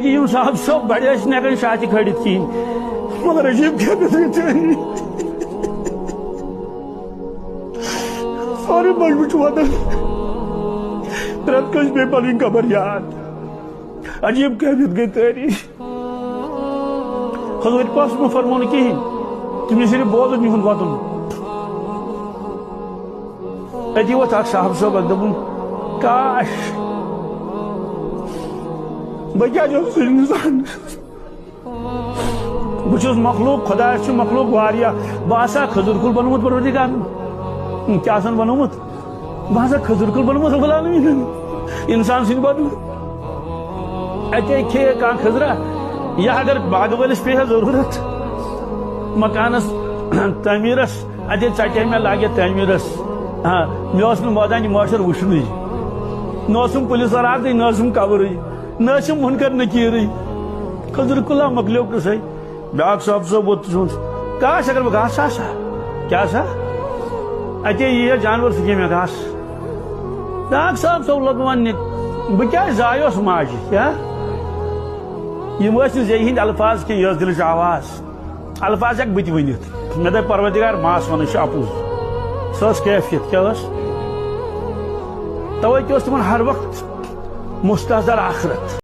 کہ صاحب صاحب بڑے ہیکان شاہ کھڑت کہین مگر عجیب کیفیت گئی سارے مجموع واتن پرت کس بے پن خبر یاد عجیب کیفیت گئی تاریخ حضور پاس میں فرمون کہین تم صرف بوزن یہن واتن اتی ووت اخ صاحب صاحب دپن کاش بہ کیا انسان بہت مخلوق خدا مخلوق واریاہ بہسا کھزر کل بنوت پروردگار کیا بنوت بہسا کھزر کل بنوت رب العالمین انسان سن بدل اتے کھے کان کھزرا یا اگر باغ ولس پہ ضرورت مکانس تعمیرس اتے ٹھے میں لاگے تعمیرس ہاں مے مودانی معاشر وچھن نسم پولیس رات نسم قبر نسم منکر نکیر کھزر کلا مکلیو قصے بیاکھ صاحب صاحب ووت کاش اگر بہ گھاس آسا کیا سا اتے یہ جانور سکے میں گھاس بیاکھ صاحب صاحب لوگ ون بہ کیا زایوس ماجہ کیا یہ زی ہند الفاظ کی یہ دلچ آواز الفاظ ہیک بت ونت مے دپ پروردگار ماس ون اپوز سس کیفیت کیا توے تمن ہر وقت مستحضر آخرت